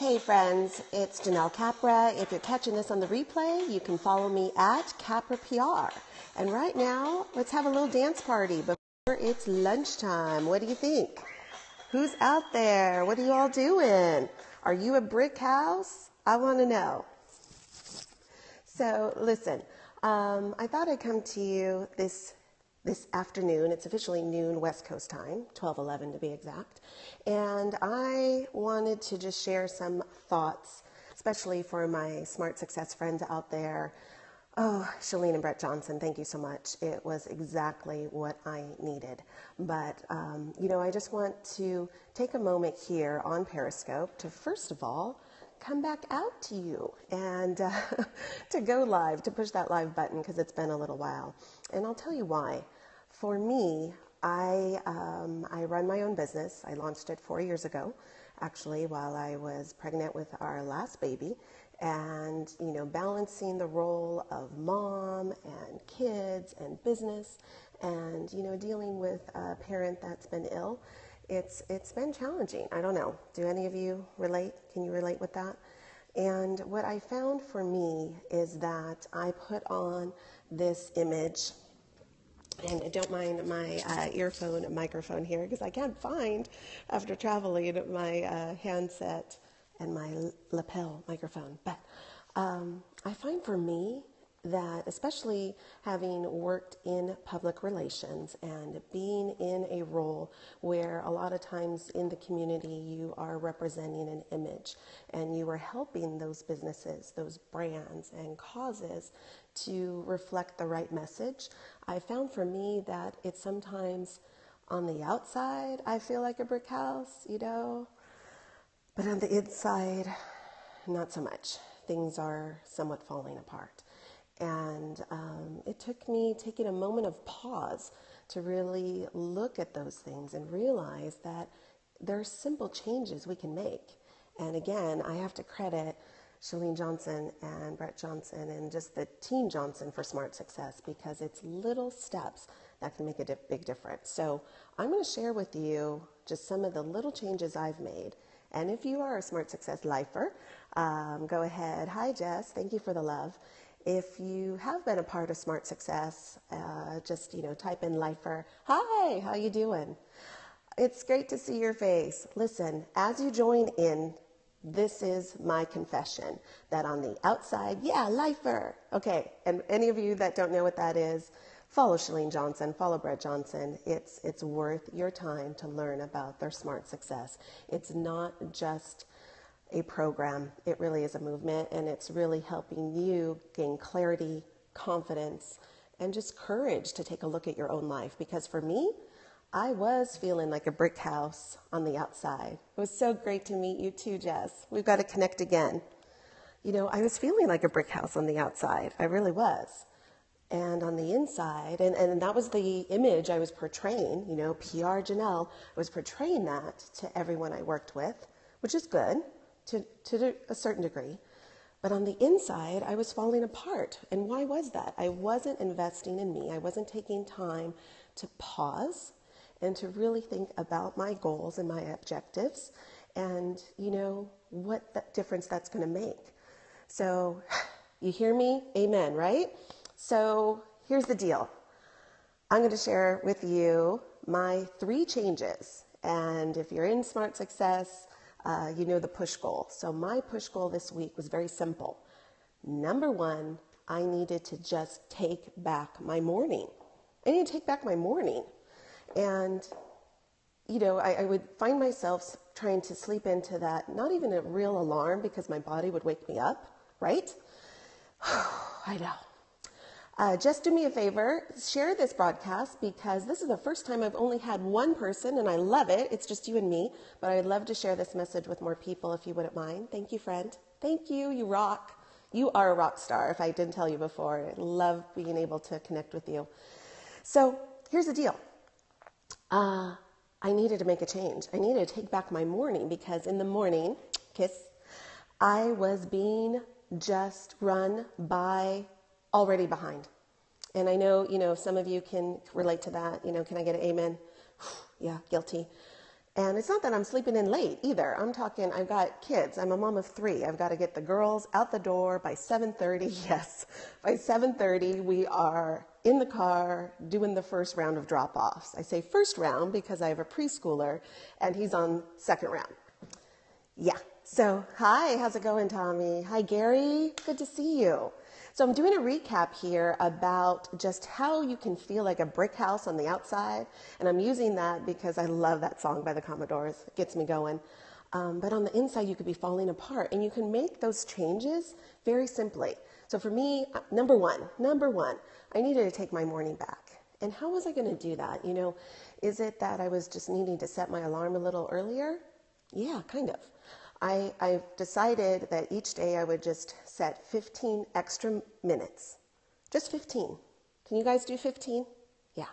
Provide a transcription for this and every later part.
Hey friends, it's Janelle Capra. If you're catching this on the replay, you can follow me at caprapr. And right now, let's have a little dance party before it's lunchtime. What do you think? Who's out there? What are you all doing? Are you a brick house? I want to know. So listen, I thought I'd come to you this afternoon. It's officially noon West Coast time, 12:11 to be exact. And I wanted to just share some thoughts, especially for my smart success friends out there. Oh, Shalene and Brett Johnson, thank you so much. It was exactly what I needed. But, I just want to take a moment here on Periscope to, first of all, come back out to you and to go live, to push that live button because it's been a little while. And I'll tell you why. For me, I run my own business. I launched it 4 years ago, actually, while I was pregnant with our last baby. And, balancing the role of mom and kids and business and, dealing with a parent that's been ill. It's been challenging. I don't know. Do any of you relate? Can you relate with that? And what I found for me is that I put on this image, and don't mind my earphone and microphone here because I can't find, after traveling, my handset and my lapel microphone. But I find for me that, especially having worked in public relations and being in a role where a lot of times in the community you are representing an image and you are helping those businesses, those brands and causes to reflect the right message, I found for me that it's sometimes on the outside I feel like a brick house, but on the inside, not so much. Things are somewhat falling apart. And it took me taking a moment of pause to really look at those things and realize that there are simple changes we can make. And again, I have to credit Shalene Johnson and Brett Johnson and just the team Johnson for Smart Success, because it's little steps that can make a big difference. So I'm going to share with you just some of the little changes I've made. And if you are a Smart Success lifer, go ahead. Hi, Jess. Thank you for the love. If you have been a part of Smart Success, just, type in lifer. Hi, how you doing? It's great to see your face. Listen, as you join in, this is my confession that on the outside, yeah, lifer. Okay, and any of you that don't know what that is, follow Shalene Johnson, follow Brett Johnson. It's worth your time to learn about their Smart Success. It's not just a program. It really is a movement, and it's really helping you gain clarity, confidence, and just courage to take a look at your own life. Because for me, I was feeling like a brick house on the outside. It was so great to meet you too, Jess. We've got to connect again. I was feeling like a brick house on the outside. I really was. And on the inside, and that was the image I was portraying, PR Janelle, I was portraying that to everyone I worked with, which is good to a certain degree. But on the inside, I was falling apart. And why was that? I wasn't investing in me. I wasn't taking time to pause and to really think about my goals and my objectives and, what that difference that's going to make. So you hear me? Amen, right? So here's the deal. I'm going to share with you my 3 changes. And if you're in Smart Success, the push goal. So my push goal this week was very simple. Number 1, I needed to just take back my morning. I need to take back my morning. And, I would find myself trying to sleep into that, not even a real alarm because my body would wake me up, right? I know. Just do me a favor, share this broadcast because this is the first time I've only had one person and I love it. It's just you and me, but I'd love to share this message with more people if you wouldn't mind. Thank you, friend. Thank you. You rock. You are a rock star if I didn't tell you before. I love being able to connect with you. So here's the deal. I needed to make a change. I needed to take back my morning because in the morning, I was being just run by already behind. And I know, some of you can relate to that. Can I get an amen? Yeah, guilty. And it's not that I'm sleeping in late either. I'm talking, I've got kids. I'm a mom of 3. I've got to get the girls out the door by 7:30. Yes, by 7:30 we are in the car doing the first round of drop-offs. I say first round because I have a preschooler and he's on second round. Yeah. So, hi, how's it going, Tommy? Hi, Gary. Good to see you. So I'm doing a recap here about just how you can feel like a brick house on the outside. And I'm using that because I love that song by the Commodores. It gets me going. But on the inside, you could be falling apart. And you can make those changes very simply. So for me, number one, I needed to take my morning back. And how was I going to do that? You know, is it that I was just needing to set my alarm a little earlier? Yeah, kind of. I've decided that each day I would just set 15 extra minutes. Just 15. Can you guys do 15? Yeah.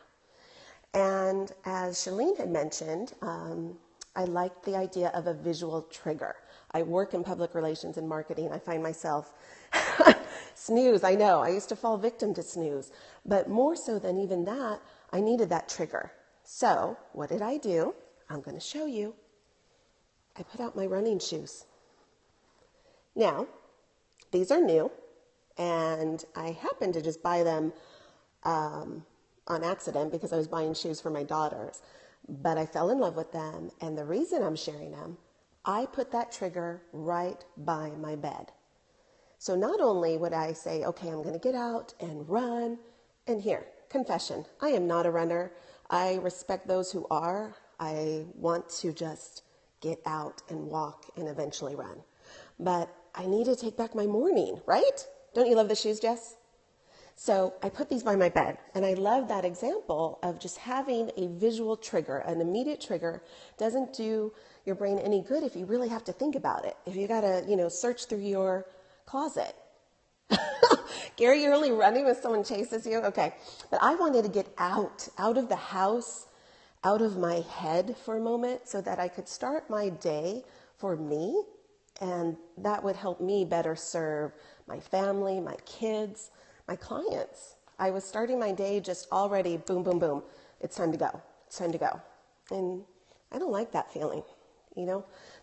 And as Shalene had mentioned, I liked the idea of a visual trigger. I work in public relations and marketing. I find myself snooze. I know. I used to fall victim to snooze. But more so than even that, I needed that trigger. So what did I do? I'm going to show you. I put out my running shoes. Now, these are new, and I happened to just buy them on accident because I was buying shoes for my daughters. But I fell in love with them, and the reason I'm sharing them, I put that trigger right by my bed. So not only would I say, okay, I'm going to get out and run, and here, confession, I am not a runner. I respect those who are. I want to just get out and walk and eventually run. But I need to take back my morning, right? Don't you love the shoes, Jess? So I put these by my bed, and I love that example of just having a visual trigger. An immediate trigger doesn't do your brain any good if you really have to think about it. If you got to, search through your closet. Gary, you're only running when someone chases you? Okay. But I wanted to get out of the house, out of my head for a moment so that I could start my day for me, and that would help me better serve my family, my kids, my clients. I was starting my day just already boom, boom, boom. It's time to go. It's time to go. And I don't like that feeling,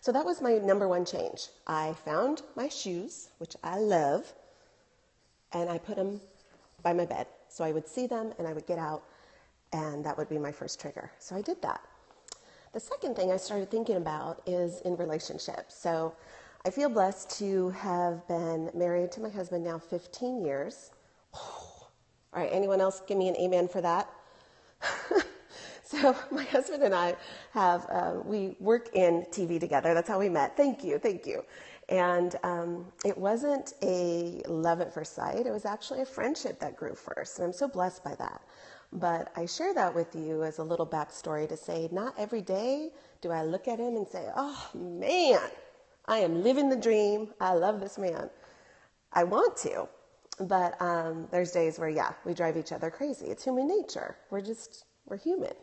So that was my number one change. I found my shoes, which I love, and I put them by my bed. So I would see them and I would get out. And that would be my first trigger. So I did that. The second thing I started thinking about is in relationships. So I feel blessed to have been married to my husband now 15 years. All right, anyone else give me an amen for that? So my husband and I we work in TV together. That's how we met. Thank you. And it wasn't a love at first sight. It was actually a friendship that grew first. And I'm so blessed by that. But I share that with you as a little backstory to say, not every day do I look at him and say, oh man, I am living the dream. I love this man. I want to, but there's days where, we drive each other crazy. It's human nature. We're human.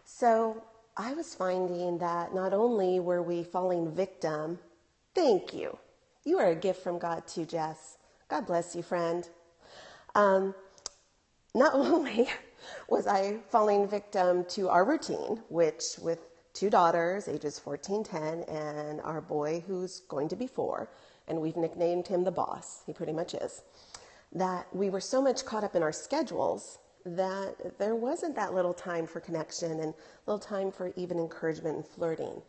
So I was finding that not only were we falling victim, thank you. You are a gift from God too, Jess. God bless you, friend. Not only was I falling victim to our routine, which with 2 daughters, ages 14, 10, and our boy who's going to be 4, and we've nicknamed him the boss, he pretty much is, that we were so much caught up in our schedules that there wasn't that little time for connection and little time for even encouragement and flirting.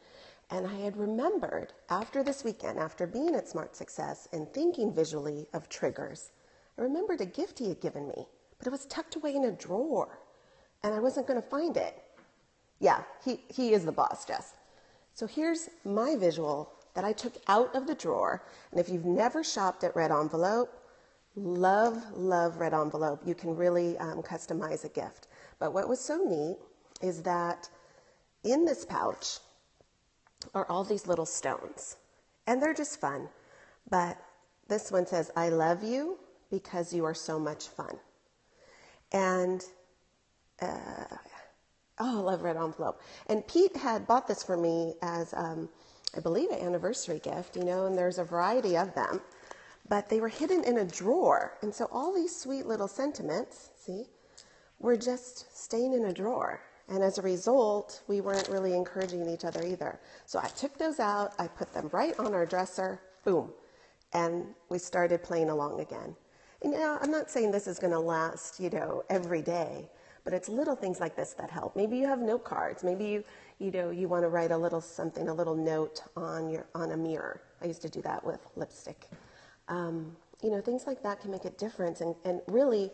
And I had remembered after this weekend, after being at Smart Success and thinking visually of triggers, I remembered a gift he had given me, but it was tucked away in a drawer, and I wasn't going to find it. Yeah, he is the boss, Jess. So here's my visual that I took out of the drawer, and if you've never shopped at Red Envelope, love Red Envelope. You can really customize a gift. But what was so neat is that in this pouch are all these little stones, and they're just fun. But this one says, I love you because you are so much fun. And, I love Red Envelope. And Pete had bought this for me as, I believe, an anniversary gift, and there's a variety of them. But they were hidden in a drawer. And so all these sweet little sentiments, see, were just staying in a drawer. And as a result, we weren't really encouraging each other either. So I took those out, I put them right on our dresser, boom, and we started playing along again. And I'm not saying this is going to last, every day, but it's little things like this that help. Maybe you have note cards. Maybe you want to write a little something, a little note on a mirror. I used to do that with lipstick. Things like that can make a difference. And really,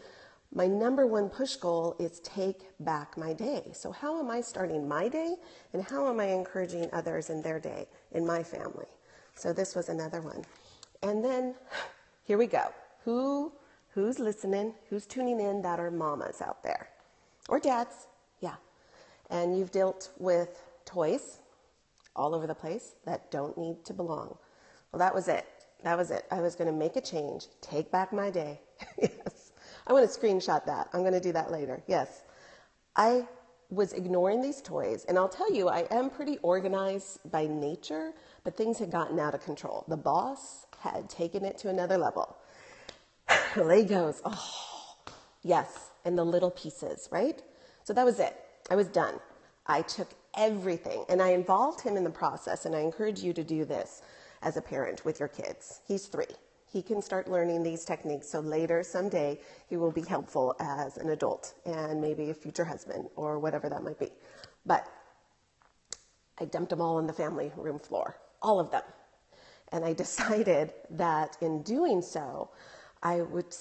my number one push goal is take back my day. So how am I starting my day, and how am I encouraging others in their day, in my family? So this was another one. And then here we go. Who's listening? Who's tuning in that are mamas out there? Or dads, yeah. And you've dealt with toys all over the place that don't need to belong. Well, that was it. I was going to make a change. Take back my day. Yes. I want to screenshot that. I'm going to do that later. Yes. I was ignoring these toys. And I'll tell you, I am pretty organized by nature, but things had gotten out of control. The boss had taken it to another level. Legos. Oh, yes. And the little pieces, right? So that was it. I was done. I took everything and I involved him in the process. And I encourage you to do this as a parent with your kids. He's 3. He can start learning these techniques so later, someday, he will be helpful as an adult and maybe a future husband or whatever that might be. But I dumped them all on the family room floor, all of them. And I decided that in doing so, I would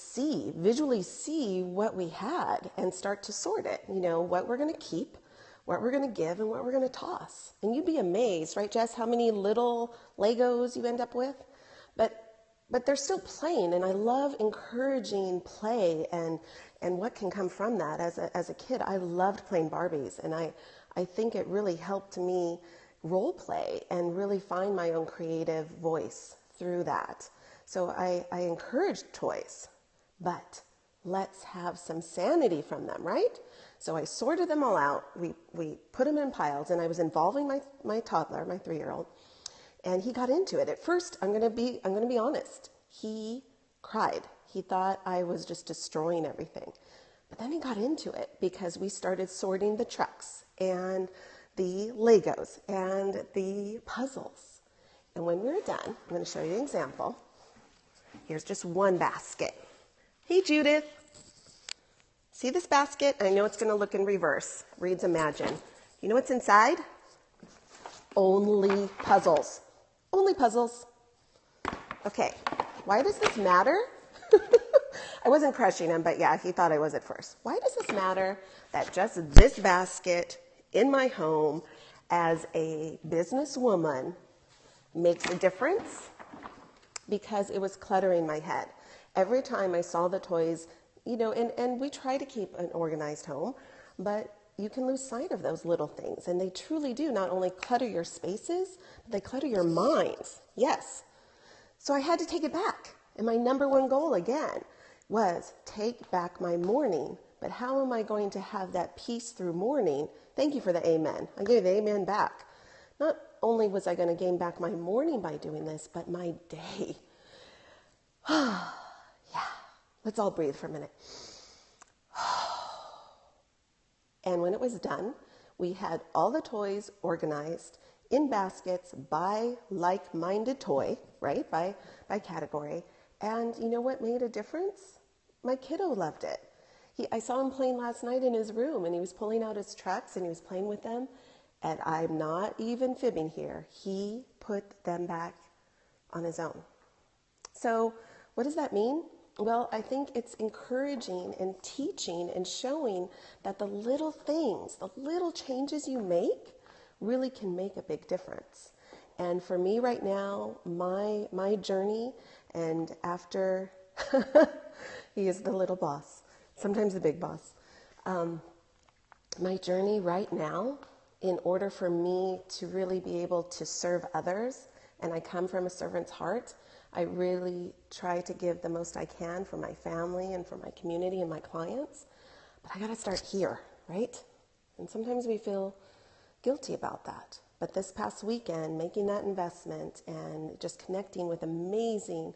visually see what we had and start to sort it, what we're going to keep, what we're going to give, and what we're going to toss. And you'd be amazed, right, Jess, how many little Legos you end up with? But they're still playing, and I love encouraging play and what can come from that. As a kid, I loved playing Barbies, and I think it really helped me role play and really find my own creative voice through that. So I encouraged toys, but let's have some sanity from them, right? So I sorted them all out. We put them in piles, and I was involving my toddler, my 3-year-old. And he got into it. At first, I'm going to be honest. He cried. He thought I was just destroying everything. But then he got into it because we started sorting the trucks and the Legos and the puzzles. And when we were done, I'm going to show you an example. Here's just one basket. Hey, Judith. See this basket? I know it's going to look in reverse. Reads Imagine. You know what's inside? Only puzzles. Only puzzles. Okay, why does this matter? I wasn't crushing him, but yeah, he thought I was at first. Why does this matter that just this basket in my home as a businesswoman makes a difference? Because it was cluttering my head. Every time I saw the toys, and we try to keep an organized home, but you can lose sight of those little things. And they truly do not only clutter your spaces, but they clutter your minds. Yes. So I had to take it back. And my number one goal, again, was take back my morning. But how am I going to have that peace through morning? Thank you for the amen. I gave the amen back. Not only was I going to gain back my morning by doing this, but my day. Yeah. Let's all breathe for a minute. And when it was done, we had all the toys organized in baskets by like-minded toy, right? By category. And you know what made a difference? My kiddo loved it. I saw him playing last night in his room, and he was pulling out his trucks and he was playing with them. And I'm not even fibbing here. He put them back on his own. So what does that mean? Well, I think it's encouraging and teaching and showing that the little things, the little changes you make really can make a big difference. And for me right now, my journey, and after he is the little boss, sometimes the big boss, my journey right now, in order for me to really be able to serve others, and I come from a servant's heart, I really try to give the most I can for my family and for my community and my clients. But I got to start here, right? And sometimes we feel guilty about that. But this past weekend, making that investment and just connecting with amazing,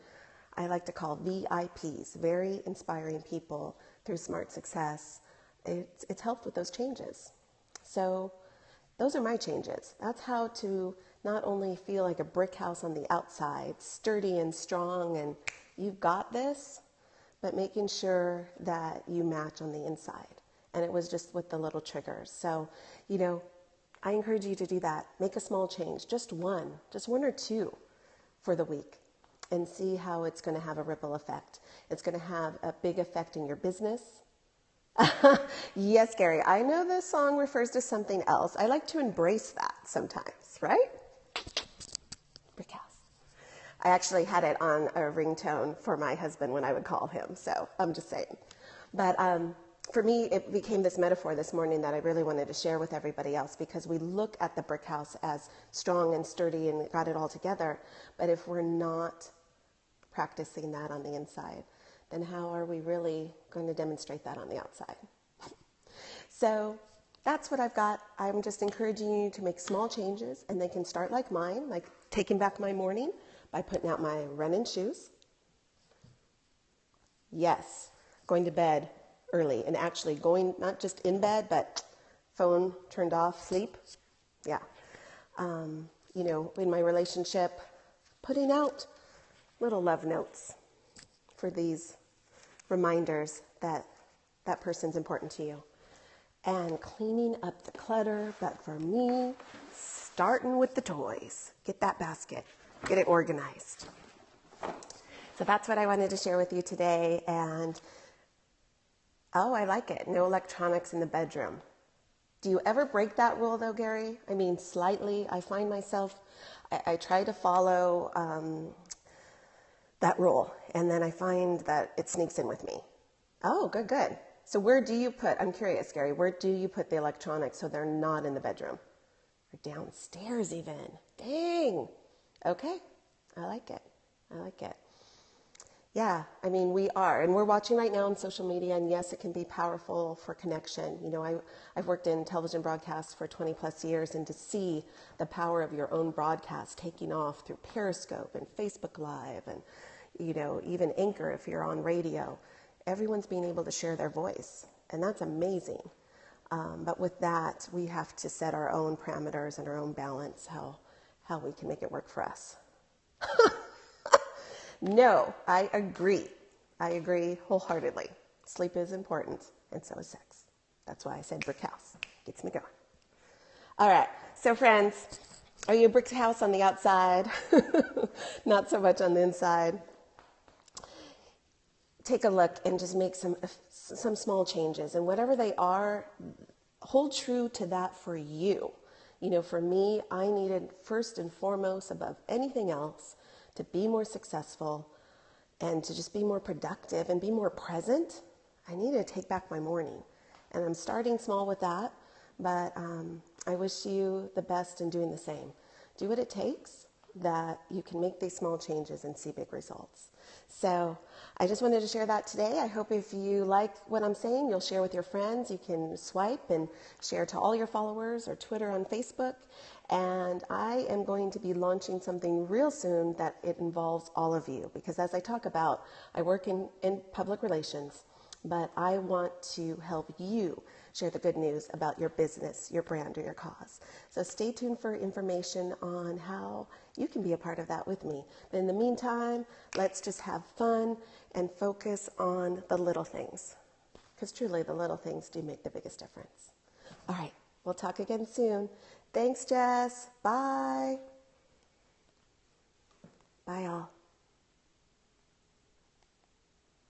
I like to call VIPs, very inspiring people through Smart Success, it's helped with those changes. So those are my changes. That's how to not only feel like a brick house on the outside, sturdy and strong, and you've got this, but making sure that you match on the inside. And it was just with the little triggers. So, I encourage you to do that. Make a small change, just one or two for the week, and see how it's going to have a ripple effect. It's going to have a big effect in your business. Yes, Gary, I know this song refers to something else. I like to embrace that sometimes, right? Brick house. I actually had it on a ringtone for my husband when I would call him, so I'm just saying. But for me, it became this metaphor this morning that I really wanted to share with everybody else, because we look at the brick house as strong and sturdy and got it all together, but if we're not practicing that on the inside, then how are we really going to demonstrate that on the outside? So that's what I've got. I'm just encouraging you to make small changes, and they can start like mine, like taking back my morning by putting out my running shoes. Yes, going to bed early, and actually going not just in bed, but phone turned off, sleep. Yeah. In my relationship, putting out little love notes for these reminders that that person's important to you. And cleaning up the clutter, but for me, starting with the toys. Get that basket, get it organized. So that's what I wanted to share with you today. And I like it. No electronics in the bedroom. Do you ever break that rule though, Gary? I mean, slightly. I find myself, I try to follow that rule, and then I find that it sneaks in with me. Oh, good. So where do you put, I'm curious, Gary, where do you put the electronics so they're not in the bedroom? Or downstairs even? Dang. Okay. I like it. Yeah, I mean, we are, and we're watching right now on social media, and yes, it can be powerful for connection. I've worked in television broadcasts for 20 plus years, and to see the power of your own broadcast taking off through Periscope and Facebook Live and, even Anchor if you're on radio, everyone's being able to share their voice, and that's amazing. But with that, we have to set our own parameters and our own balance, how we can make it work for us. No, I agree wholeheartedly. Sleep is important, and so is sex. That's why I said brick house. Gets me going. All right, so friends, are you a brick house on the outside? Not so much on the inside. Take a look and just make some small changes, and whatever they are, hold true to that for you. For me, I needed first and foremost, above anything else, to be more successful and to just be more productive and be more present. I needed to take back my morning. And I'm starting small with that, but I wish you the best in doing the same. Do what it takes that you can make these small changes and see big results. So I just wanted to share that today. I hope if you like what I'm saying, you'll share with your friends. You can swipe and share to all your followers, or Twitter on Facebook. And I am going to be launching something real soon that it involves all of you, because as I talk about, I work in public relations, but I want to help you share the good news about your business, your brand, or your cause. So stay tuned for information on how you can be a part of that with me. But in the meantime, let's just have fun and focus on the little things, because truly the little things do make the biggest difference. All right, we'll talk again soon. Thanks, Jess. Bye. Bye, all.